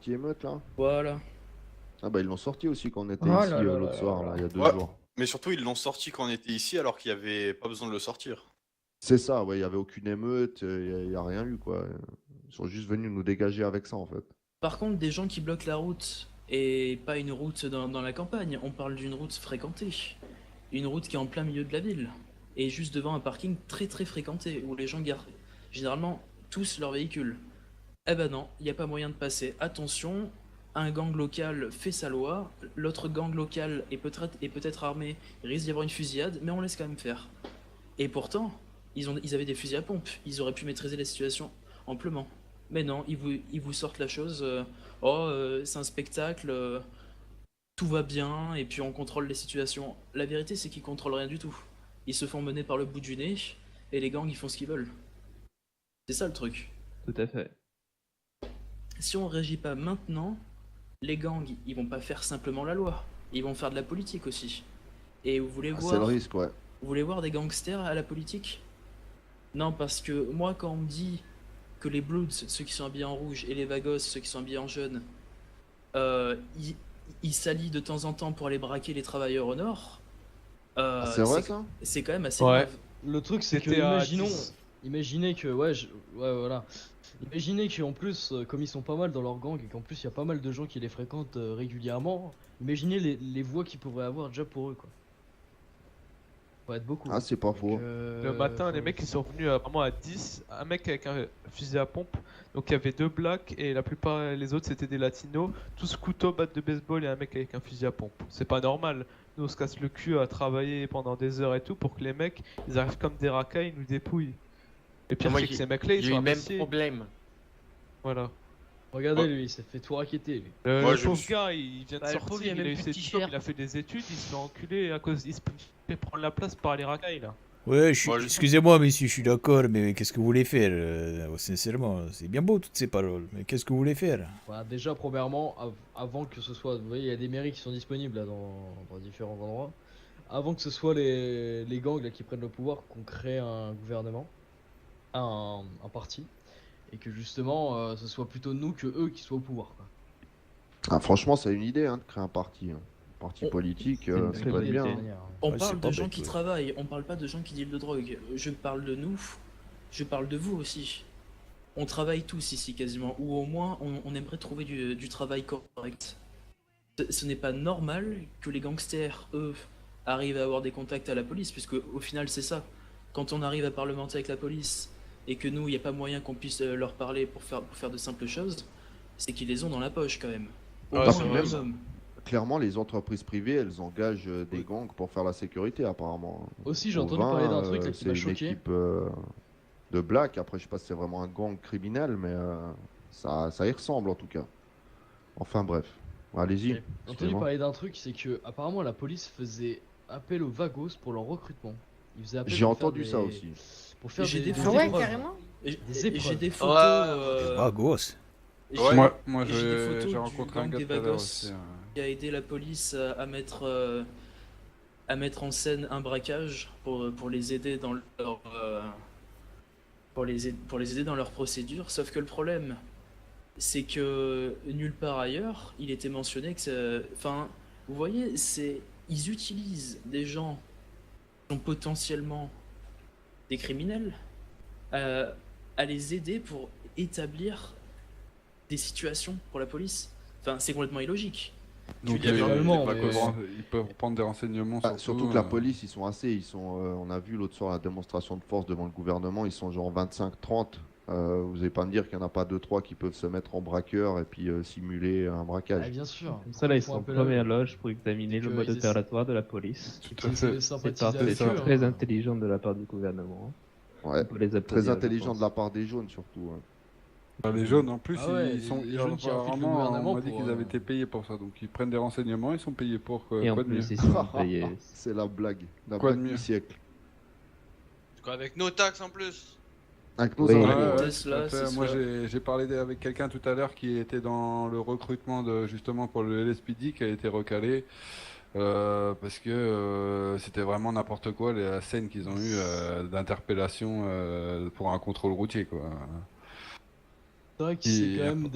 anti-émeute là? Voilà. Ah bah ils l'ont sorti aussi quand on était Oh ici là là l'autre là soir, là là, là. il y a 2 jours. Mais surtout, ils l'ont sorti quand on était ici alors qu'il n'y avait pas besoin de le sortir. C'est ça, ouais, il n'y avait aucune émeute, il n'y a rien eu quoi. Ils sont juste venus nous dégager avec ça en fait. Par contre, des gens qui bloquent la route, et pas une route dans la campagne, on parle d'une route fréquentée. Une route qui est en plein milieu de la ville, et juste devant un parking très très fréquenté, où les gens garent généralement tous leurs véhicules. Eh ben non, il n'y a pas moyen de passer. Attention, un gang local fait sa loi, l'autre gang local est peut-être armé, il risque d'y avoir une fusillade, mais on laisse quand même faire. Et pourtant, ils avaient des fusils à pompe, ils auraient pu maîtriser la situation amplement. Mais non, ils vous sortent la chose, c'est un spectacle, tout va bien, et puis on contrôle les situations. La vérité, c'est qu'ils contrôlent rien du tout. Ils se font mener par le bout du nez, et les gangs, ils font ce qu'ils veulent. C'est ça le truc. Tout à fait. Si on réagit pas maintenant, les gangs, ils vont pas faire simplement la loi, ils vont faire de la politique aussi. Et vous voulez Ah, c'est le voir, risque, ouais. vous voulez voir des gangsters à la politique? Non, parce que moi, quand on me dit que les Bloods, ceux qui sont habillés en rouge, et les Vagos, ceux qui sont habillés en jaune, ils s'allient de temps en temps pour aller braquer les travailleurs au nord, Ah, c'est vrai ça? c'est quand même assez Ouais. grave. Le truc, c'est que C'était à imaginons, 10. imaginez que, ouais, voilà. Imaginez qu'en plus, comme ils sont pas mal dans leur gang et qu'en plus il y a pas mal de gens qui les fréquentent régulièrement, imaginez les voix qu'ils pourraient avoir déjà pour eux, quoi. Ça va être beaucoup. Ah, c'est pas Donc, faux. Le matin, les mecs ils sont venus vraiment à 10. Un mec avec un fusil à pompe. Donc il y avait 2 blacks et la plupart les autres c'était des latinos. Tous couteaux, batte de baseball et un mec avec un fusil à pompe. C'est pas normal. Nous on se casse le cul à travailler pendant des heures et tout pour que les mecs ils arrivent comme des racailles, ils nous dépouillent. Et pire Moi, c'est que ces mecs là ils J'ai eu sont le même appréciés. problème. Voilà. Regardez lui, il s'est fait tout raqueter lui. Moi, Le je pauvre me suis- gars il vient de Bah, le pauvre, sortir, il a il a même eu plus ses de diplômes, t-shirt. il a fait des études, il se fait enculer à cause. Il se fait prendre la place par les racailles là. Ouais, Moi, je- excusez-moi, messieurs, je suis d'accord, mais qu'est-ce que vous voulez faire sincèrement, c'est bien beau toutes ces paroles, mais qu'est-ce que vous voulez faire? Voilà, déjà, premièrement, avant que ce soit, vous voyez, il y a des mairies qui sont disponibles là, dans différents endroits. Avant que ce soit les gangs là, qui prennent le pouvoir, qu'on crée un gouvernement, un parti, et que justement, ce soit plutôt nous que eux qui soient au pouvoir, quoi. Ah, franchement, c'est une idée hein, de créer un parti. Un parti On- politique, c'est une ça très peut bonne être bien. idée. hein. Manière. On Ouais, parle c'est de pas gens bête, qui ouais. travaillent, on parle pas de gens qui dealent de drogue. Je parle de nous, je parle de vous aussi. On travaille tous ici quasiment, ou au moins on aimerait trouver du travail correct. Ce n'est pas normal que les gangsters, eux, arrivent à avoir des contacts à la police, puisque au final c'est ça. Quand on arrive à parlementer avec la police et que nous, il n'y a pas moyen qu'on puisse leur parler pour faire de simples choses, c'est qu'ils les ont dans la poche quand même. Au Ouais, moins c'est un vrai. minimum. Clairement, les entreprises privées, elles engagent des gangs pour faire la sécurité, apparemment. Aussi, j'ai Au entendu vin, parler d'un truc là, qui c'est m'a une choqué. équipe de black. Après, je sais pas si c'est vraiment un gang criminel, mais ça y ressemble en tout cas. Enfin bref, allez-y. J'ai entendu excusez-moi. parler d'un truc, c'est que apparemment la police faisait appel aux vagos pour leur recrutement. Ils faisaient appel J'ai pour faire entendu ça des- aussi. Pour faire J'ai des, des des photos. Ah ouais, épreuves. carrément. Et- Des et J'ai épreuves. des photos. Ah, gosse. j'ai- Ouais. Moi, j'ai des photos j'ai du rencontré un gang gars des tout à l'heure Vagos aussi. qui a aidé la police à mettre en scène un braquage pour les aider dans leur pour les aider dans leur procédure. Sauf que le problème, c'est que nulle part ailleurs, il était mentionné que enfin, vous voyez, ils utilisent des gens qui sont potentiellement des criminels à les aider pour établir des situations pour la police. Enfin, c'est complètement illogique. Donc, dis vraiment, ils, mais- peuvent, ils peuvent prendre des renseignements Ah, surtout que la euh, police, ils sont assez. On a vu l'autre soir la démonstration de force devant le gouvernement, ils sont genre 25-30. Vous allez pas me dire qu'il n'y en a pas 2-3 qui peuvent se mettre en braqueur et puis simuler un Ah, braquage. bien sûr. Comme ça là ils font sont en appel à eux. première loge pour examiner le Que mode ils essaient- opératoire de la police. Tout Ils à essaient de fait. C'est sympathiser avec parfait, eux, très hein. intelligent de la part du gouvernement. Ouais. On peut les Très applaudir, je intelligent pense. de la part des jaunes surtout. hein. Bah, les jaunes en plus, Ah ouais, ils sont les jaunes qui impliquent le apparemment, gouvernement on m'a dit pour, qu'ils avaient été payés pour ça. Donc ils prennent des renseignements, ils sont payés pour Et en quoi de mieux. plus ils sont payés. C'est la blague. La Quoi de blague du mieux siècle. Avec nos taxes en plus. Avec nos Oui. impôts. Ouais, ouais, Tesla, tout à fait. c'est Moi ça. j'ai parlé avec quelqu'un tout à l'heure qui était dans le recrutement justement pour le LSPD qui a été recalé parce que c'était vraiment n'importe quoi la scène qu'ils ont eu d'interpellation pour un contrôle routier quoi. C'est vrai que Et c'est quand après- même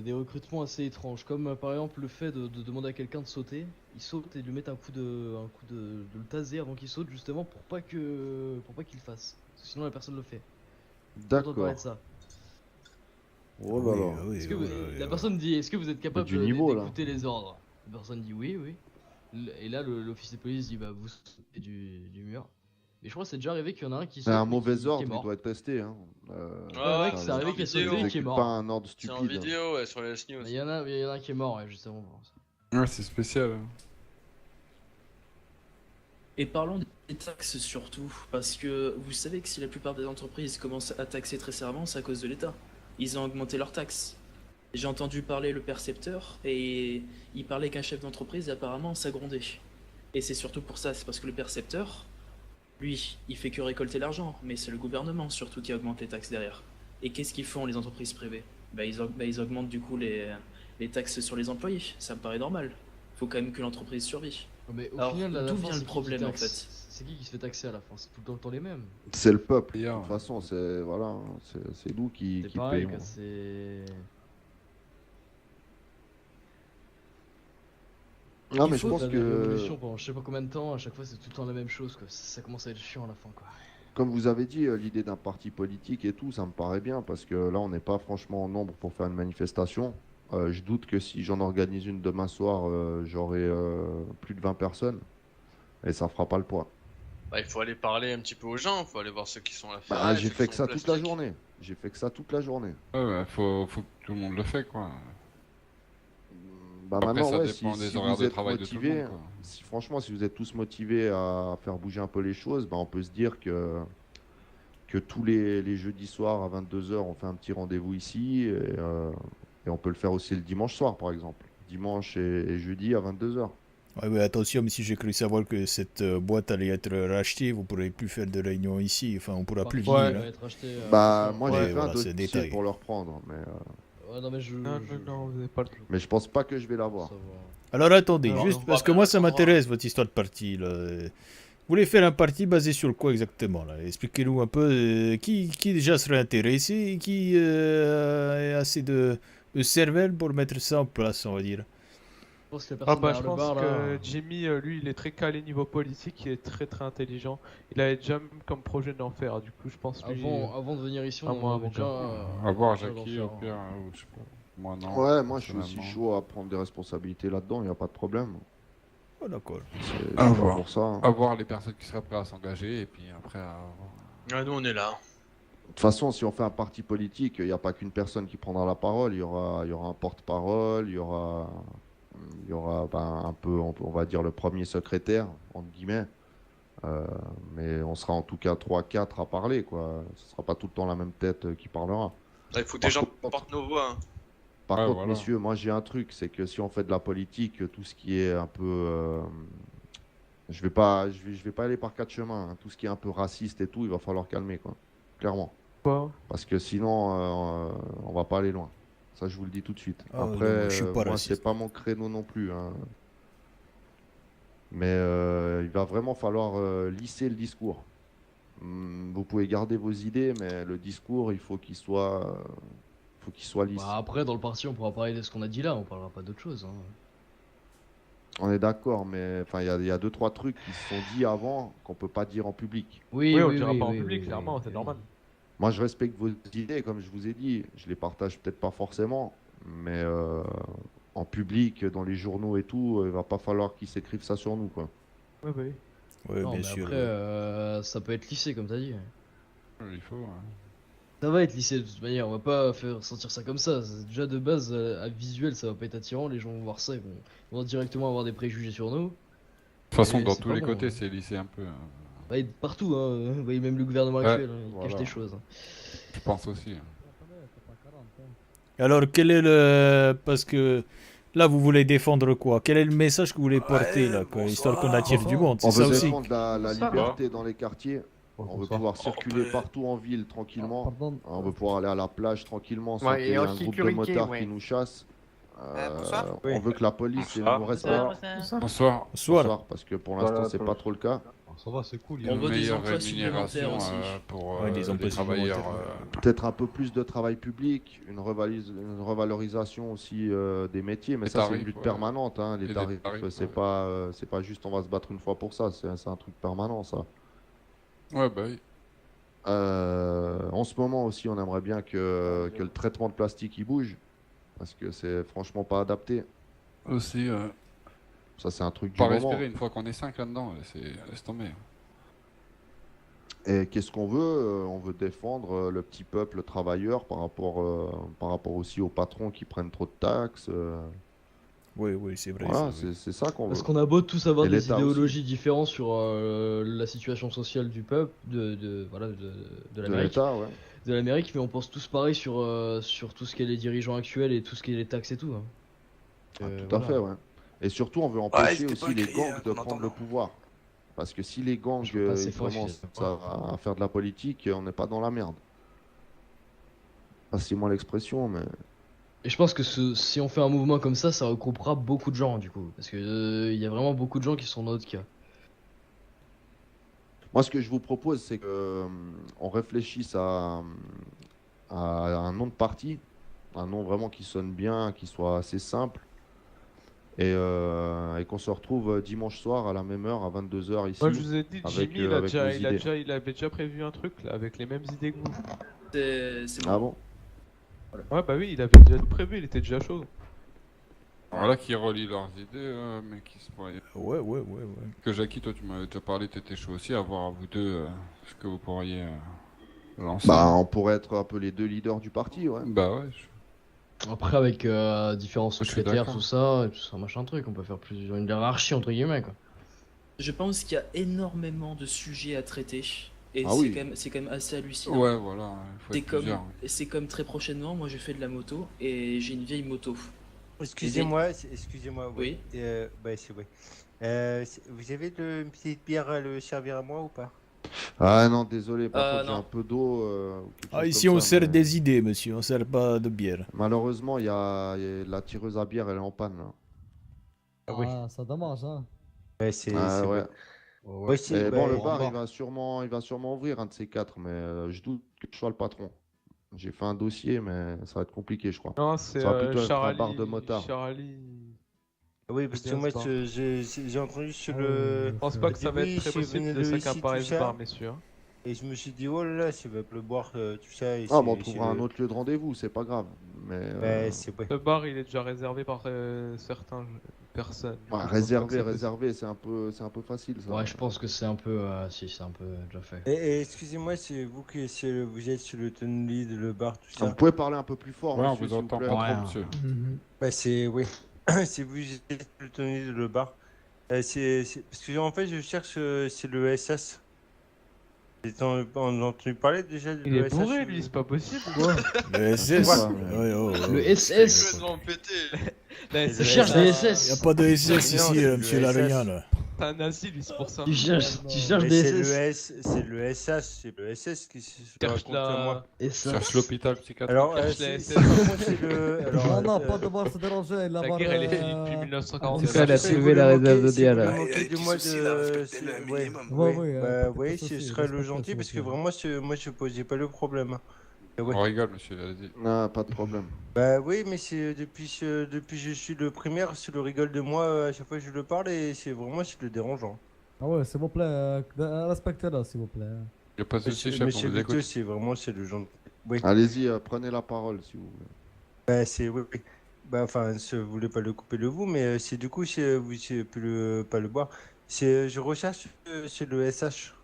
des recrutements assez étranges, comme par exemple le fait de demander à quelqu'un de sauter, il saute et de lui mettre de le taser avant qu'il saute justement pour pas qu'il le fasse. Parce que sinon la personne le fait. J'ai entendu parler D'accord. de ça. Oh là là. oui, Est-ce que oui, la personne dit est-ce que vous êtes capable du niveau, là. d'écouter les ordres? La personne dit oui, oui. Et là l'officier de police dit bah vous sautez du mur. Et je crois que c'est déjà arrivé qu'il y en a un qui C'est saute un mais mauvais qui est ordre, il mort. doit être testé. Hein. ouais, que ça, c'est arrivé ils qu'il a sauté exécutent et qu'il est mort. pas un ordre C'est en stupide. vidéo, ouais, sur les news. Mais il y en a un qui est mort, ouais, justement. Ouais, c'est spécial. Et parlons des taxes surtout, parce que vous savez que si la plupart des entreprises commencent à taxer très sévèrement, c'est à cause de l'État. Ils ont augmenté leurs taxes. J'ai entendu parler le percepteur, et il parlait qu'un chef d'entreprise, et apparemment, ça grondait. Et c'est surtout pour ça, c'est parce que le percepteur, lui, il fait que récolter l'argent, mais c'est le gouvernement surtout qui augmente les taxes derrière. Et qu'est-ce qu'ils font les entreprises privées? Ils augmentent du coup les taxes sur les employés, ça me paraît normal. Faut quand même que l'entreprise survive. Mais au Alors, final, à la d'où fin, vient c'est le qui qui problème, en taxe fait? C'est qui se fait taxer à la fin? C'est tout le temps les mêmes. C'est le peuple. De D'ailleurs, toute façon, c'est voilà, c'est nous qui C'est pareil, payons. quoi, c'est. Non, mais Il je faut pense T'as des que, révolutions pendant je sais pas combien de temps, à chaque fois c'est tout le temps la même chose, quoi. Ça commence à être chiant à la fin, quoi. comme vous avez dit, l'idée d'un parti politique et tout, ça me paraît bien parce que là, on n'est pas franchement en nombre pour faire une manifestation. Je doute que si j'en organise une demain soir, j'aurai plus de 20 personnes et ça fera pas le poids. Bah, il faut aller parler un petit peu aux gens, il faut aller voir ceux qui sont à la Bah, ferraille, j'ai ceux fait qui que sont ça au toute la plastique. journée. J'ai fait que ça toute la journée. ouais, bah, faut que tout le monde le fait, quoi. Bah Après, maintenant, ça ouais, dépend si, des si horaires vous de êtes travail de tout le motivés, monde, quoi. franchement, si vous êtes tous motivés à faire bouger un peu les choses, bah, on peut se dire que tous les jeudis soirs à 22 h, on fait un petit rendez-vous ici et on peut le faire aussi le dimanche soir, par exemple. Dimanche et jeudi à 22 h. Ouais, mais attention, mais si j'ai cru savoir que cette boîte allait être rachetée, vous pourrez plus faire de réunion ici. Enfin, on pourra plus Par contre, venir. ça hein. va être acheté, Bah, attention. moi, Ouais, j'ai fait voilà, un c'est dossier détail. pour le reprendre, Ouais, non, mais Non, vous n'avez pas le temps. mais je pense pas que je vais l'avoir. Ça va. Alors attendez, Alors, juste on parce va que bien moi ça le prendre. m'intéresse votre histoire de parti là. Vous voulez faire un parti basé sur quoi exactement là? Expliquez-nous un peu qui déjà serait intéressé et qui a assez de cervelle pour mettre ça en place, on va dire. Je pense que la Ah personne bah derrière je le bar pense là. que Jimmy, lui, il est très calé niveau politique, il est très très intelligent. Il avait déjà même comme projet d'en faire, du coup je pense lui... Avant de venir ici, Ah, on moi, avait déjà. À voir déjà Jackie, d'en au faire, pire, hein. ou je sais pas. Moi, non. Ouais, moi, je suis aussi personnellement. chaud à prendre des responsabilités là-dedans, il n'y a pas de problème. Oh, d'accord. C'est À pas voir. pour ça. Hein. À voir les personnes qui seraient prêtes à s'engager, et puis après, à voir. Ouais, nous on est là. De toute façon, si on fait un parti politique, il n'y a pas qu'une personne qui prendra la parole. Il y aura un porte-parole, il y aura ben, un peu, on va dire, le premier secrétaire, entre guillemets. Mais on sera en tout cas 3-4 à parler, quoi. Ce ne sera pas tout le temps la même tête qui parlera. Là, il faut que Par des gens contre- portent nos voix. Hein. Par Ouais, contre, voilà. messieurs, moi j'ai un truc, c'est que si on fait de la politique, tout ce qui est un peu, je vais pas aller par quatre chemins. Hein. Tout ce qui est un peu raciste et tout, il va falloir calmer, quoi. Clairement. Pas. Parce que sinon, on va pas aller loin. Ça, je vous le dis tout de suite. Ah, non, Après, moi, je suis pas moi, raciste. c'est pas mon créneau non plus. Hein. Mais il va vraiment falloir lisser le discours. Vous pouvez garder vos idées, mais le discours, il faut qu'il soit lisse. Bah, après, dans le parti, on pourra parler de ce qu'on a dit là, on parlera pas d'autre chose. Hein. On est d'accord, mais enfin, il y a deux, trois trucs qui se sont dit avant qu'on peut pas dire en public. Oui, Oui, on oui, dira oui, pas en oui, public, oui, clairement, oui, c'est oui. normal. Moi, je respecte vos idées, comme je vous ai dit. Je les partage peut-être pas forcément, mais en public, dans les journaux et tout, il va pas falloir qu'ils s'écrivent ça sur nous, quoi. Ouais, bah oui. Ouais, Non, bien mais sûr. après, ça peut être lissé, comme t'as dit. Il faut. Hein. Ça va être lissé de toute manière, on va pas faire sentir ça comme ça. Déjà de base, à visuel, ça va pas être attirant. Les gens vont voir ça, ils vont directement avoir des préjugés sur nous. De toute façon, Et dans c'est tous pas les bon, côtés, hein. c'est lissé un peu. Bah, et partout, hein. Vous voyez, même le gouvernement Ouais, actuel, hein, il voilà. cache des choses. Hein. Je pense aussi. Hein. Alors, quel est le. Parce que là, vous voulez défendre quoi? Quel est le message que vous voulez porter là, quoi, histoire qu'on attire du monde? On C'est ça veut aussi. défendre la liberté dans les quartiers. On veut Bonsoir. pouvoir circuler partout en ville tranquillement. On veut pouvoir aller à la plage tranquillement sans Ouais, qu'il y et ait en un groupe de sécurité, motards ouais. qui nous chasse. bonsoir. On veut que la police Bonsoir. nous respecte. Bonsoir. Bonsoir. Parce que pour l'instant, Voilà, c'est pour- pas trop le cas. Ça va, c'est cool. On veut des meilleure emplois rémunération supplémentaires aussi. pour Ouais, des emplois les travailleurs. supplémentaires. Peut-être un peu plus de travail public, une revalorisation aussi des métiers, mais Les ça c'est tarifs, une lutte ouais. permanente. Hein. Les Et des tarifs, tarifs, c'est ouais. pas juste on va se battre une fois pour ça, c'est un truc permanent ça. Ouais, bah oui. En ce moment aussi, on aimerait bien que le traitement de plastique il bouge, parce que c'est franchement pas adapté. Aussi, Ça c'est un truc du pas moment. respirer une fois qu'on est 5 là-dedans, laisse tomber. Et qu'est-ce qu'on veut? On veut défendre le petit peuple travailleur par rapport aussi aux patrons qui prennent trop de taxes. Oui, oui, c'est vrai. Voilà, c'est vrai. c'est ça qu'on veut. Parce qu'on a beau tous avoir Et des l'État idéologies différentes sur la situation sociale du peuple, voilà, de De l'Amérique, l'État, ouais. de l'Amérique, mais on pense tous pareil sur tout ce qui est les dirigeants actuels et tout ce qui est les taxes et tout. Hein. Ah, tout Voilà. à fait, ouais. Et surtout, on veut empêcher n'hésitez pas aussi à les crier, gangs de qu'on prendre entend. le pouvoir. Parce que si les gangs Je peux pas, c'est ils faux, je commencent suis d'accord. à faire de la politique, on n'est pas dans la merde. Passez-moi l'expression, mais Et je pense que si on fait un mouvement comme ça regroupera beaucoup de gens du coup. Parce que il y a vraiment beaucoup de gens qui sont dans notre cas. moi, ce que je vous propose, c'est que on réfléchisse à un nom de parti, un nom vraiment qui sonne bien, qui soit assez simple, et qu'on se retrouve dimanche soir à la même heure, à 22h ici. Moi, je vous ai dit, avec, Jimmy, il a avec déjà, nos il a idées. déjà, il avait déjà prévu un truc là, avec les mêmes idées que vous. C'est Ah bon. bon? Ouais, bah oui, il avait déjà tout prévu, il était déjà chaud. Voilà qui relient leurs idées, mais qui se pourraient- Ouais, ouais, ouais, ouais. Que Jackie, toi tu m'avais déjà parlé, t'étais chaud aussi à voir à vous deux ce que vous pourriez lancer. Bah, on pourrait être un peu les deux leaders du parti, ouais. Bah ouais. Après avec différents suis secrétaires, d'accord. tout ça, machin truc, on peut faire plusieurs une hiérarchie entre guillemets quoi. Je pense qu'il y a énormément de sujets à traiter. Et Ah c'est oui. c'est quand même assez hallucinant. Ouais, voilà, il faut C'est être comme, plusieurs. c'est comme très prochainement, moi je fais de la moto et j'ai une vieille moto. Excusez-moi, excusez-moi. Oui. Bah, c'est vrai. Vous avez une petite bière à le servir à moi ou pas? Ah non, désolé, par contre, j'ai non. un peu d'eau. Ou quelque Ah, chose ici, comme on ça, sert mais des idées, monsieur. On sert pas de bière. malheureusement, il y a la tireuse à bière, elle est en panne, là. Ah oui. ça dommage, hein. Ouais, c'est Ah c'est ouais. vrai. Ouais, c'est- Mais bon, bah, le bar, il va sûrement ouvrir un de ces quatre, mais je doute que je sois le patron. J'ai fait un dossier, mais ça va être compliqué, je crois. Non, c'est Ça va plutôt être un bar Charlie, de motard. Charlie. Oui, parce que bien moi, ce bar. j'ai entendu sur Ah le. Je pense pas que ça va Oui, être très si possible venez de de s'accaparer ici, ce tout bar, ça. messieurs. hein. Et je me suis dit, oh là là, ça va pleuvoir, tout ça. Et Ah, bon, on c'est trouvera un le- autre lieu de rendez-vous, c'est pas grave. Mais Ouais, c'est vrai. Le bar, il est déjà réservé par certaines personnes. ouais, Je pense réservé, pas que ça peut- réservé, c'est un peu facile, ça. Ouais, je pense que c'est un peu si c'est un peu déjà fait. Et excusez-moi, c'est vous qui vous êtes sur le tenue lead, le bar, tout Vous ça. pouvez parler un peu plus fort, Ouais, on monsieur, vous s'il vous entend plaît. pas Ouais, trop, monsieur. Bah, c'est oui. C'est vous qui êtes sur le tenue lead, le bar. Parce que en fait, je cherche, c'est le SS. On a entendu parler déjà de Il est SS, bourré, lui, c'est pas possible. ou quoi Le SS. Ouais. Ouais, oh, oh. Le SS. Complètement pété. Là, Je c'est- cherche des Y a SS. pas de SS Non, ici, c'est le monsieur SS. Larignan, là. T'es un nazi, lui, c'est pour ça. Tu cherches Mais des c'est le SS. c'est le SS, c'est le SS qui se Cherche raconte à moi. Et ça. Cherche l'hôpital psychiatrique. Alors, Cherche c'est les c'est- SS. moi, c'est le. Alors, Non, non, pas devoir se déranger. La là-bas, guerre, elle est finie depuis euh, 1947. Elle a si vous trouvé la voulez réserve moquer- de si vous Dial. voulez moquer de moi ouais. Ouais, Oui, ouais, bah, pas de oui, souci, ce serait le respecte, gentil s'il parce vous que plaît. vraiment, moi je posais pas le problème. Ouais. On rigole, monsieur, allez-y. Non, pas de problème. Bah oui, mais c'est depuis que je suis le primaire, c'est le rigole de moi à chaque fois que je le parle et c'est vraiment c'est le dérangeant. Ah ouais, s'il vous plaît, respectez-la, s'il vous plaît. Y a pas de souci, chef, on Monsieur vous Vito, écoute. c'est vraiment c'est le gentil. Oui. Allez-y, prenez la parole, si vous voulez. Bah c'est oui. Bah enfin, je voulais pas le couper le vous, mais c'est du coup c'est vous c'est plus le pas le boire. C'est je recherche c'est le SH.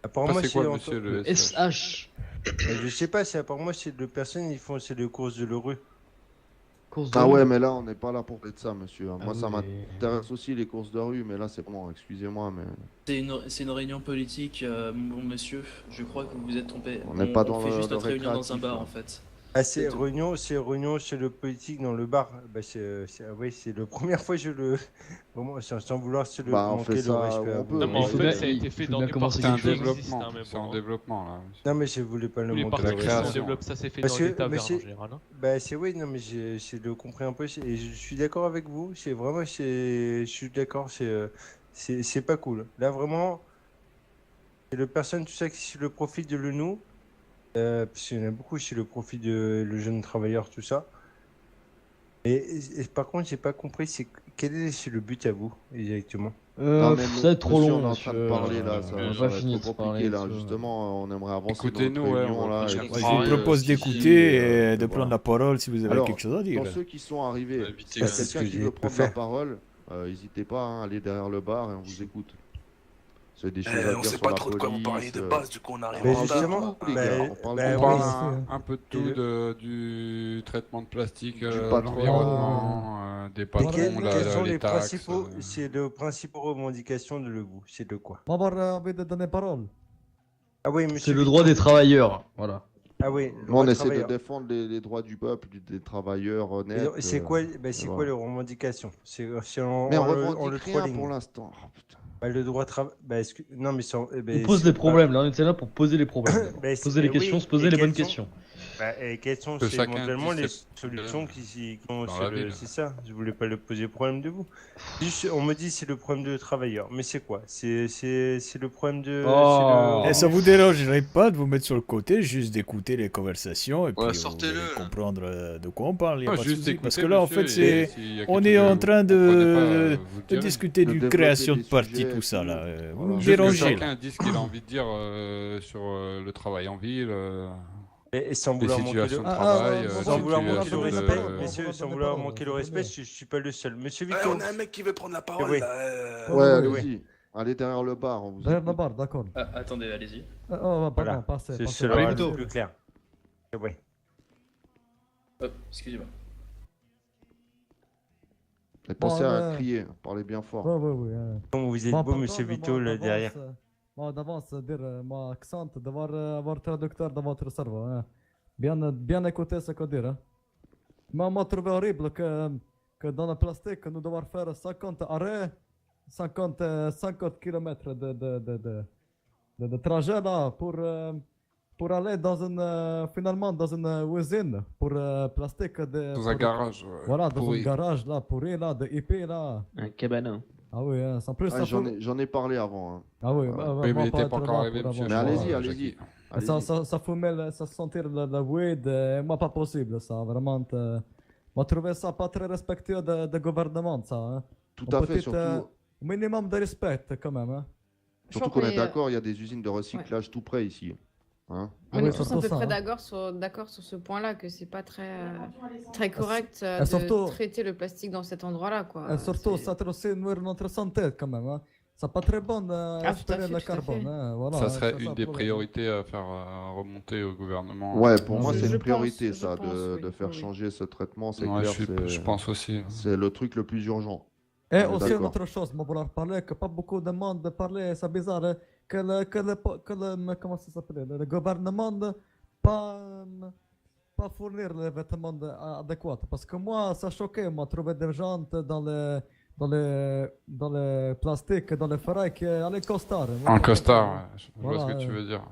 Apparemment Ah, c'est quoi, en- monsieur, le SH. Je sais pas, c'est apparemment c'est deux personnes ils font c'est les courses de l'Euro. Course de Ah rue. ouais, mais là, on n'est pas là pour parler de ça, monsieur. Ah Moi, ça oui, m'intéresse aussi, les courses de rue, mais là, c'est bon, excusez-moi, mais C'est une réunion politique, mon bon monsieur. Je crois que vous vous êtes trompé. On n'est pas dans fait le- juste le notre réunion dans un récréatif, bar là. en fait. Ah, c'est réunion chez le politique dans le bar. Bah, oui, c'est la première fois que je le. Vraiment, sans vouloir se le Bah, on manquer fait le ça, respect à on vous. peut, Non, mais en faut fait, bien- ça a été il fait faut dans bien des commencer parties C'est un quelque chose. qui existent, développement. hein, mais C'est en bon. développement là. Non, mais je voulais pas le Tous les manquer partis le qui la sont en respect. création. développe, ça s'est fait Parce dans que- des tavernes mais en c'est- général. Hein. Bah, c'est oui, non, mais j'ai le compris un peu. Et je suis d'accord avec vous. C'est vraiment, je suis d'accord. C'est pas cool. Là, vraiment, c'est le personne, tout ça, qui le profit de le nous. Parce qu'il y en a beaucoup, c'est le profit de le jeune travailleur, tout ça. Et par contre, j'ai pas compris, quel est le but à vous, exactement? Non, mais Ça va être trop monsieur, long, on est en train de monsieur. parler là, ça On va va pas être finir trop de parler. compliqué là. monsieur. Justement, on aimerait avancer dans Écoutez-nous, notre ouais, réunion on va là. je et comprends puis, Je vous rien, propose si, d'écouter et de voilà. prendre la parole si vous avez Alors, quelque chose à dire. pour ceux qui sont arrivés, On va éviter s'il y a que- c'est ce quelqu'un que qui j'ai veut pu prendre la faire. parole, n'hésitez pas à aller derrière le bar et on vous écoute. C'est des choses à On dire sait sur pas la trop de quoi vous parlez police. de base, du coup on arrive Mais en retard. justement, les gars, on parle bah, de On oui, parle un peu de tout, Et du traitement de plastique, Du patron. l'environnement, des Et patrons, quelles sont les les taxes. principaux, c'est les principaux revendications de vous, c'est de quoi? ما avoir envie de donner parole. Ah oui, C'est monsieur le droit Vito. des travailleurs. Voilà. Ah oui, le Nous, droit on de essaie de travailleur. défendre les droits du peuple, des travailleurs Et honnêtes. donc, c'est quoi, c'est quoi voilà. les revendications? C'est Mais on le revendique rien trolling. pour l'instant. Oh, putain. Bah, le droit de travail. Bah, non, mais On pose des problèmes, là, on était là pour poser les problèmes. Bah, c'est- Poser les oui, questions, se et poser les bonnes quelles sont- questions. Et quelles sont Que chacun éventuellement dise les ses solutions problèmes qui sont dans sur la le... ville. C'est ça, je voulais pas le poser problème de vous. Juste, on me dit c'est le problème de travailleur, mais c'est quoi? C'est le problème de... Oh. c'est Et ça vous dérangerait pas de vous mettre sur le côté, juste d'écouter les conversations et puis vous sortez-le. allez comprendre de quoi on parle. Y a Non, pas de juste souci. Parce que écouter, là, en monsieur, fait, et c'est s'il y a on quelque est chose en que train vous comprenez pas, vous de direz. discuter De d'une développer création de des parti, sujets, tout ça tout. là. Vous Voilà. me Juste que dérangez. là. chacun dise ce qu'il a envie de dire sur le travail en ville, Et sans les vouloir manquer situations de... de travail, sans vouloir manquer situation le de... respect, messieurs, sans vouloir manquer le respect, je suis pas le seul. Monsieur Ouais, Victor, on a un mec qui veut prendre la parole Oui. là. Ouais, oui, allez-y. Allez derrière le bar, on vous Derrière écoute. la barre, d'accord. Ah, attendez, allez-y. Oh, Voilà. pardon, passez. c'est passez. cela Allez, le Vito. plus clair. Ouais. Hop, excusez-moi. Et pensez Bon, à crier, parlez bien fort. Ouais, ouais, ouais. Comme vous êtes Bon, beau, par monsieur contre, Vito, moi, là d'avance, derrière. moi, d'avance, dire, moi, accent, avoir traducteur dans votre cerveau. Hein. Bien écouter ce que dire. Hein. Moi, trouvé horrible que dans le plastique, nous devons faire 50 arrêts, 50 km de trajet là pour aller finalement dans une usine pour plastique. Dans un garage. Voilà, dans pourri. un garage là, pourri là, de IP là. Un cabanon. Ah oui, hein, sans plus Ah, ça j'en ai parlé avant. Hein. Ah oui, Oui, mais il moi, n'était pas être encore là arrivé, pour monsieur. avoir- Mais Jean, allez-y, Jackie. allez-y. Ça fumait, ça sentir le weed, moi pas possible ça, vraiment. Moi trouvé ça pas très respectueux de gouvernement ça. Hein. Tout Un à fait, petit, surtout, minimum de respect quand même. Hein. surtout qu'on est d'accord, il y a des usines de recyclage tout près ici. Hein? Ah On oui, est tous à surtout peu ça, près hein. d'accord sur ce point-là, que c'est pas très correct et surtout- de traiter le plastique dans cet endroit-là, quoi. Et surtout, C'est- ça peut aussi nuire notre santé quand même. Hein. C'est pas très bon Ah, tout à aspirer fait, le tout à carbone. fait. Hein. Voilà, Ça hein, serait c'est une ça, des le problème. priorités à faire remonter au gouvernement. Ouais, pour moi, Je c'est une pense, priorité, je ça, pense, de oui, faire oui, oui. changer ce traitement. C'est Ouais, clair, je pense aussi. c'est le truc le plus urgent. Et On est aussi une d'accord. autre chose, moi vouloir parler, que pas beaucoup de monde parler, c'est bizarre, hein, comment ça s'appelle, le gouvernement pas fournir les vêtements adéquats. Parce que moi, ça choquait, moi, trouver des gens dans les plastiques, dans les ferrailles qui allaient costard. En costard, ouais. Je vois Voilà, ce que tu veux dire.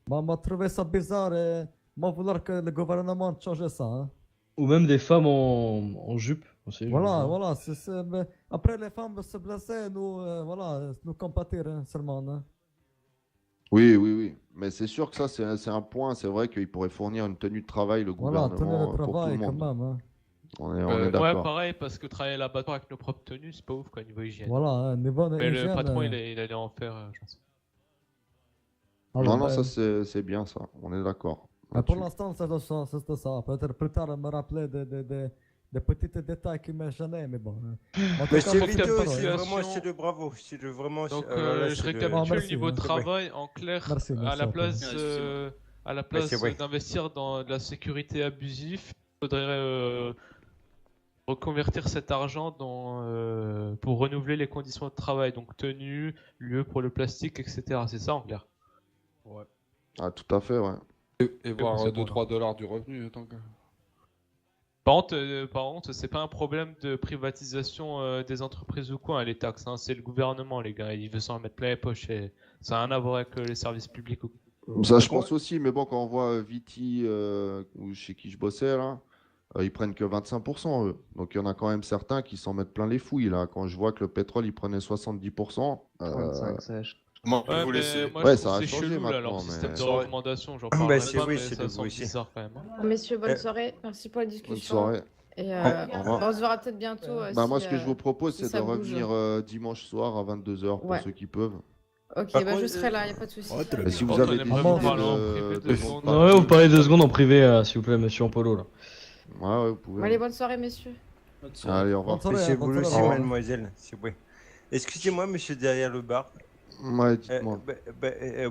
Moi, trouvé ça bizarre et moi vouloir que le gouvernement change ça. Hein. Ou même des femmes en jupe aussi. Voilà, voilà. Mais après, les femmes se blessaient, nous, voilà, nous compatir hein, seulement. Hein. Oui, oui, oui. Mais c'est sûr que ça, c'est un point. C'est vrai qu'il pourrait fournir une tenue de travail, le Voilà, tenir gouvernement, le pour tout le travail quand monde. même. Hein. On est Ouais, d'accord. pareil, parce que travailler à l'abattoir avec nos propres tenues, c'est pas ouf, quoi, niveau hygiène. Voilà, hein, niveau Mais le hygiène, patron, il allait en faire, je pense. alors, Non, non, ben, ça, c'est bien, ça. On est d'accord. mais pour là-dessus. l'instant, c'est ça. Peut-être plus tard, me rappeler des petits détails qui me gênaient, mais bon. Hein. En tout Mais cas, c'est pour Vito, ta c'est population- vraiment, c'est le bravo. C'est le vraiment. Donc, là, je c'est le- récapitule merci, niveau hein. travail, en clair, Merci, à merci, la Antoine. place, Excusez-moi. à la place c'est vrai. d'investir dans de la sécurité abusive, il faudrait reconvertir cet argent pour renouveler les conditions de travail, donc tenue, lieu pour le plastique, etc. C'est ça en clair. Ouais. Ah, tout à fait, ouais. Et voir c'est bon, 2-3 dollars du revenu, tant que... Par contre, c'est pas un problème de privatisation des entreprises ou quoi, hein, les taxes, hein, c'est le gouvernement, les gars, il veut s'en mettre plein les poches et ça n'a rien à voir avec les services publics. Ça, je pense aussi, mais bon, quand on voit Viti, ou chez qui je bossais, là, ils prennent que 25%, eux. Donc, il y en a quand même certains qui s'en mettent plein les fouilles, là. Quand je vois que le pétrole, il prenait 70%. 35, sèche. Comment Ouais, vous mais laissez moi Ouais, je ça trouve a c'est changé chelou là, maintenant, leur système mais- de recommandation, j'en Bah, parlerai c'est pas, oui, mais c'est ça le semble bruit. bizarre quand même. Messieurs, bonne Euh, soirée. Merci pour la Bonne discussion. soirée. Et Au revoir. on se verra peut-être bientôt. Bah, si, moi, ce que je vous propose, si c'est ça de bouge. revenir dimanche soir à 22h pour Ouais. ceux qui peuvent. Ok, Par bah je contre, serai là, y a pas de souci. Ouais, très Et bien. si vous Bon, avez on des aimerait idées vous parler en privé de deux bons secondes. partis- Ouais, vous parlez 2 secondes en privé, s'il vous plaît, monsieur en polo là. Ouais, vous pouvez. Allez, bonne soirée, messieurs. Allez, au revoir. Bonne soirée, C'est bonne vous soirée, aussi, au revoir. mademoiselle. C'est oui. Excusez-moi, monsieur derrière le bar. Ouais, dites-moi.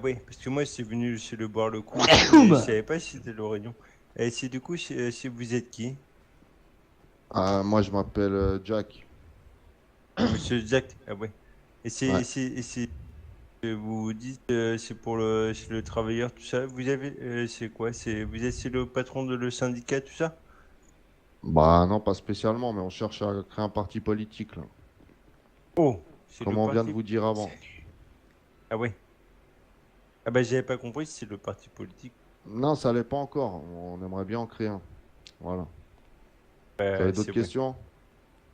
Oui, parce que moi, je suis venu chez le boire le coup. Je savais pas si c'était le réunion. Et c'est du coup, vous êtes qui? Ah, moi, je m'appelle Jack. Monsieur Jack. Ah ouais. Et Ouais. vous dites c'est pour c'est le travailleur, tout ça. Vous avez c'est quoi? Vous êtes c'est le patron de le syndicat, tout ça? Bah, non, pas spécialement, mais on cherche à créer un parti politique, là. Oh, c'est Comme le on vient de parti- vous dire avant. Ah ouais. Ah bah j'avais pas compris si c'est le parti politique. Non, ça l'est pas encore. On aimerait bien en créer un. Voilà. Vous avez d'autres c'est questions?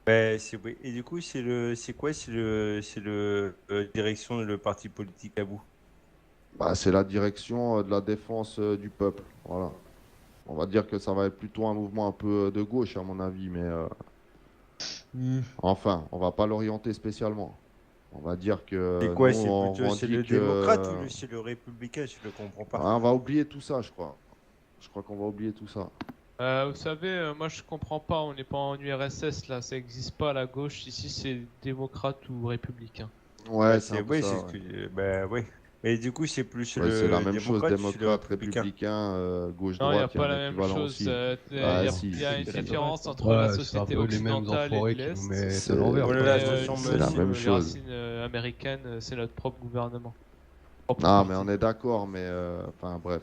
c'est oui. Et du coup, c'est quoi? C'est le direction de le parti politique à vous. Bah, c'est la direction de la défense du peuple. Voilà. On va dire que ça va être plutôt un mouvement un peu de gauche, à mon avis, mais enfin, on va pas l'orienter spécialement. On va dire que C'est quoi? nous, on C'est le revendique, démocrate ou c'est le républicain? Je le comprends pas. on va oublier tout ça, je crois. Je crois qu'on va oublier tout ça. Vous savez, moi je comprends pas, on n'est pas en URSS là, ça existe pas à la gauche, ici c'est démocrate ou républicain. Ouais, c'est un peu oui, ça, c'est ce que bah oui. Mais du coup, c'est plus Ouais, le c'est la même chose, démocrate, c'est le démocrate, républicain. républicain, Non, il n'y a gauche-droite, il y a pas la un même équivalent chose, aussi. il Ah, y a, si, il y a si, une si. différence entre Ouais, la c'est un société peu les mêmes occidentale et enfoirés de qui l'Est. nous mettent C'est- à l'envers. Oh là quoi. là, Et, attention, c'est la monsieur, même les chose. racines américaines, c'est notre propre gouvernement. Propre Ah, mais parti. on est d'accord, mais enfin bref.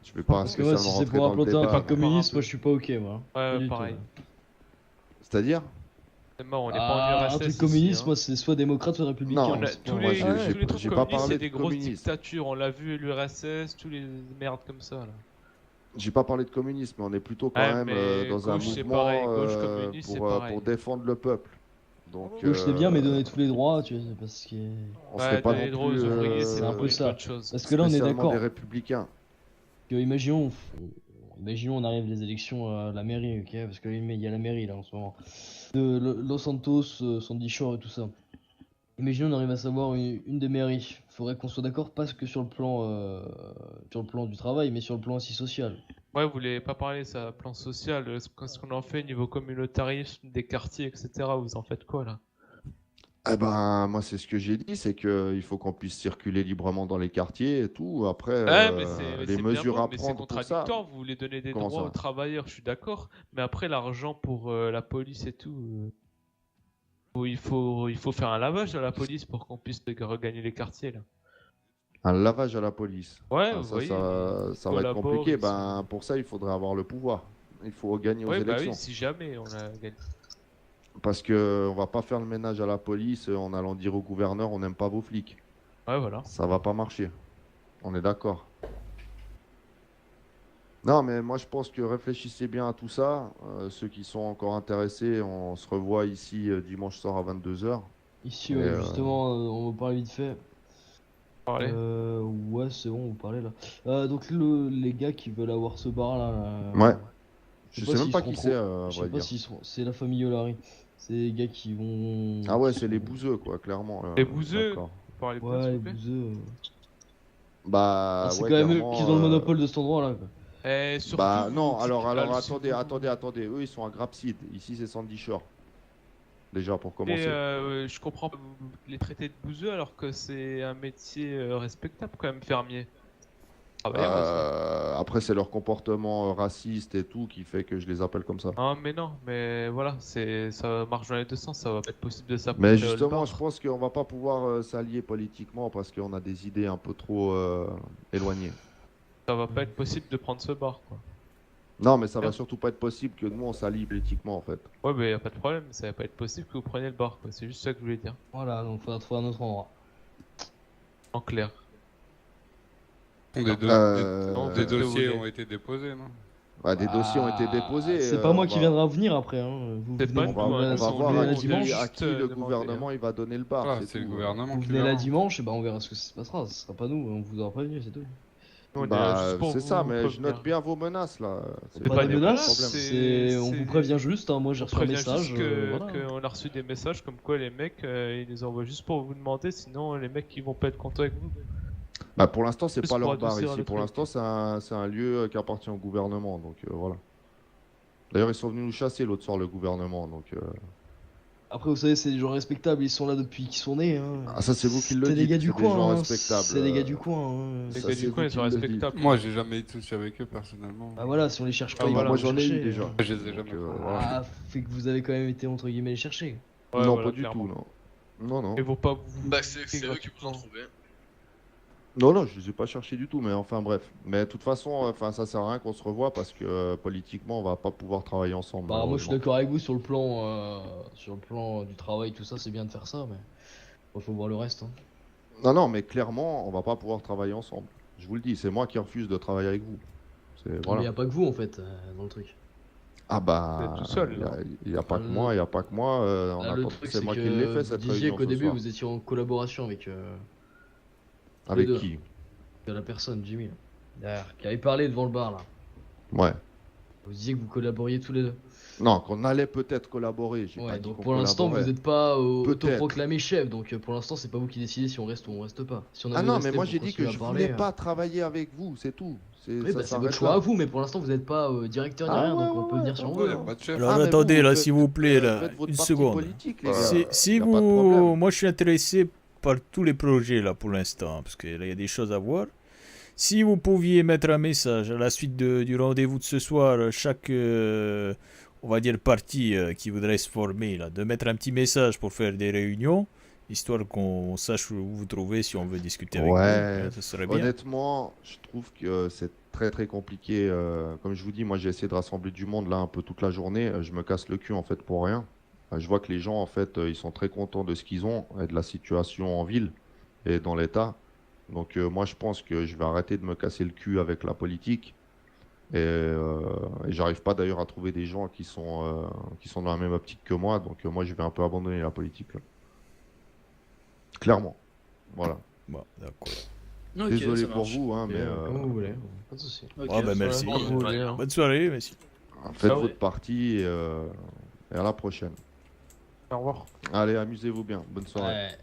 Je vais pas Parce que moi, spécialement si c'est rentrer pour dans le implanter un débat. parti mais- communiste, moi je suis pas ok, moi. Pas Ouais, du tout, pareil. là. C'est-à-dire? C'est mort, on n'est pas en Un URSS truc ici, communiste, hein. moi c'est soit démocrate, soit républicain. Non, On a- c'est tous pas- moi, les, j'ai- tous j'ai- les trucs j'ai pas communistes, parlé c'est de des grosses communisme. dictatures. On l'a vu, l'URSS, tous les merdes comme ça. Là. J'ai pas parlé de communisme, mais on est plutôt quand Ouais, même mais dans un gauche, c'est mouvement pareil, gauche, communiste, c'est pareil. pour défendre le peuple. Donc, Gauche c'est bien, mais donner tous les droits, tu vois, parce que. on serait pas donner les non droits aux plus ouvriers, c'est un peu une ça. bonne chose. Parce que là on est spécialement d'accord. des républicains. Que, imaginons on arrive les élections à la mairie, ok? Parce qu'il y a la mairie là en ce moment. De Los Santos, Sandy Shore et tout ça. Imaginons on arrive à savoir une des mairies. Faudrait qu'on soit d'accord, pas que sur le plan du travail, mais sur le plan aussi social. Ouais, vous voulez pas parler ça, plan social, ce qu'on en fait niveau communautarisme, des quartiers, etc. Vous en faites quoi là? Eh ben, moi, c'est ce que j'ai dit, c'est qu'il faut qu'on puisse circuler librement dans les quartiers et tout. Après, Ouais, mais les c'est mesures bien beau, à mais c'est prendre pour ça. contradictoire. Vous voulez donner des Comment droits ça aux travailleurs, je suis d'accord. Mais après, l'argent pour la police et tout, il faut faire un lavage à la police pour qu'on puisse regagner les quartiers là. Un lavage à la police. Ouais, Ah, vous ça, voyez, ça va être collabore, compliqué. ils Ben, pour ça, il faudrait avoir le pouvoir. Il faut gagner aux Ouais, bah élections. oui, si jamais on a gagné. Parce que on va pas faire le ménage à la police en allant dire au gouverneur on n'aime pas vos flics. Ouais, voilà. Ça va pas marcher. On est d'accord. Non, mais moi je pense que réfléchissez bien à tout ça. Ceux qui sont encore intéressés, on se revoit ici dimanche soir à 22h. Ici, Et, ouais, justement, on va parler vite fait. Parler. Ouais, c'est bon, on parlait là. Donc les gars qui veulent avoir ce bar là. Ouais. Je sais même s'ils pas seront qui c'est, trop- à Je vrai sais pas dire. s'ils seront. C'est la famille Yolari. C'est les gars qui vont. Ah ouais, c'est les bouseux, quoi, clairement. Les bouseux. D'accord. Vous parlez Ouais, les s'il vous plaît. bouseux. Bah, C'est ouais, quand même eux clairement, qui ont le monopole de cet endroit là. Quoi. Et surtout, Bah non, c'est alors pas le attendez, eux ils sont à Grapseed, ici c'est Sandy Shore. Déjà pour Et commencer. je comprends pas les traiter de bouseux alors que c'est un métier respectable quand même, fermier. Travailleur, Après c'est leur comportement raciste et tout qui fait que je les appelle comme ça. Ah mais non, mais voilà, ça marche dans les deux sens, ça va pas être possible de s'appeler Mais le justement, bar. je pense qu'on va pas pouvoir s'allier politiquement parce qu'on a des idées un peu trop éloignées. Ça va pas être possible de prendre ce bar, quoi. Non, mais ça va surtout pas être possible que nous on s'allie politiquement en fait. Ouais, mais y a pas de problème, ça va pas être possible que vous preniez le bar, quoi. C'est juste ça que je voulais dire. Voilà, donc faudra trouver un autre endroit. En clair. Des Des dossiers ont été déposés, non? Ouais, des dossiers ont été déposés. C'est pas moi on qui va- viendra venir après. Hein. Vous C'est venez, pas vous On va, venez on va vous voir venez à la qui, dimanche. à qui le gouvernement il va donner le bar. Voilà, c'est le tout. gouvernement Vous qui venez verra. la dimanche, et bah on verra ce que ça se passera. Ce sera pas nous, on vous aura prévenu, c'est tout. Nous, on est là juste pour C'est ça, vous mais je prévenir. note bien vos menaces là. C'est Pas pas de des menaces, menaces, on vous prévient juste. Hein. Moi j'ai On reçu un prévient message. juste voilà. qu'on a reçu des messages comme quoi les mecs ils les envoient juste pour vous demander, sinon les mecs ils vont pas être contents avec vous. Bah, pour l'instant, c'est Juste pas pour leur bar adoucir ici. le Pour truc. l'instant, c'est un lieu qui appartient au gouvernement. Donc voilà. D'ailleurs, ils sont venus nous chasser l'autre soir, le gouvernement. Donc, Après, vous savez, c'est des gens respectables, ils sont là depuis qu'ils sont nés. Hein. Ah, ça, c'est vous qui le C'est dites. des gars du c'est des gens coin. Hein. respectables. C'est des gars du coin. Hein. Les Ça, gars c'est du vous coin ils qui sont le dites. respectables. Moi, j'ai jamais été touché avec eux personnellement. Bah voilà, si on les cherche pas, Ah, ils voilà, vont moi, nous j'en ai eu chercher. déjà. Je les ai jamais. voilà. Ah, fait que vous avez quand même été entre guillemets les chercher. Ouais, Non, voilà, pas du clairement. tout, non. Non, non. Ils vont pas vous. Bah, c'est eux qui vous ont trouvé. Non, non, je les ai pas cherchés du tout, mais enfin bref. Mais de toute façon, enfin ça sert à rien qu'on se revoie parce que politiquement, on va pas pouvoir travailler ensemble. Bah, moi je suis malheureusement. d'accord avec vous sur le plan du travail, tout ça, c'est bien de faire ça, mais il faut voir le reste. Hein. Non, non, mais clairement, on va pas pouvoir travailler ensemble. Je vous le dis, c'est moi qui refuse de travailler avec vous. C'est Mais il voilà. n'y a pas que vous en fait dans le truc. Ah Vous bah, êtes tout seul, il y a pas que Ah, moi, il y a pas que moi. on Là, a le pas- truc, c'est c'est moi que qui l'ai fait vous cette disiez réunion qu'au ce début soir. vous étiez en collaboration avec Avec deux. qui? la personne, Jimmy, là, derrière, qui avait parlé devant le bar là. Ouais. Vous disiez que vous collaboriez tous les deux. Non, qu'on allait peut-être collaborer. J'ai pas Ouais, dit donc qu'on pour l'instant vous collaborait. n'êtes pas Peut-être. autoproclamé chef, donc pour l'instant c'est pas vous qui décidez si on reste ou on reste pas. Si on Ah avait non, resté mais moi pour j'ai dit que continuer je à parler, voulais pas travailler avec vous, c'est tout. Oui, Ça bah, c'est s'arrête votre choix là. à vous, mais pour l'instant vous n'êtes pas directeur ni Ah rien, ouais, donc on peut ouais, venir si on ouais, veut. Y a hein. pas de chef. Alors Ah, mais attendez, là, faites- s'il vous plaît, là, faites votre une parti seconde. politique, les gars. Si Y a pas de problème. moi je suis intéressé par tous les projets là pour l'instant, parce que là il y a des choses à voir. Si vous pouviez mettre un message à la suite du rendez-vous de ce soir, chaque, on va dire, parti qui voudrait se former, là, de mettre un petit message pour faire des réunions, histoire qu'on sache où vous trouvez si on veut discuter avec Ouais, vous. Ça serait bien. honnêtement, je trouve que c'est très très compliqué. Comme je vous dis, moi j'ai essayé de rassembler du monde là un peu toute la journée. Je me casse le cul en fait pour rien. Je vois que les gens en fait ils sont très contents de ce qu'ils ont et de la situation en ville et dans l'État. Donc moi je pense que je vais arrêter de me casser le cul avec la politique. Et j'arrive pas d'ailleurs à trouver des gens qui sont dans la même optique que moi. Donc moi je vais un peu abandonner la politique là. Clairement. Voilà. Bon, d'accord. Ok, Désolé ça pour marche. vous, hein, mais Comme vous voulez, pas de soucis. Ok, Ah, bah, ça merci. va. Comme vous voulez, hein. Bonne soirée, merci. faites Ciao. votre partie et à la prochaine. Au revoir. Allez, amusez-vous bien. Bonne soirée. Ouais.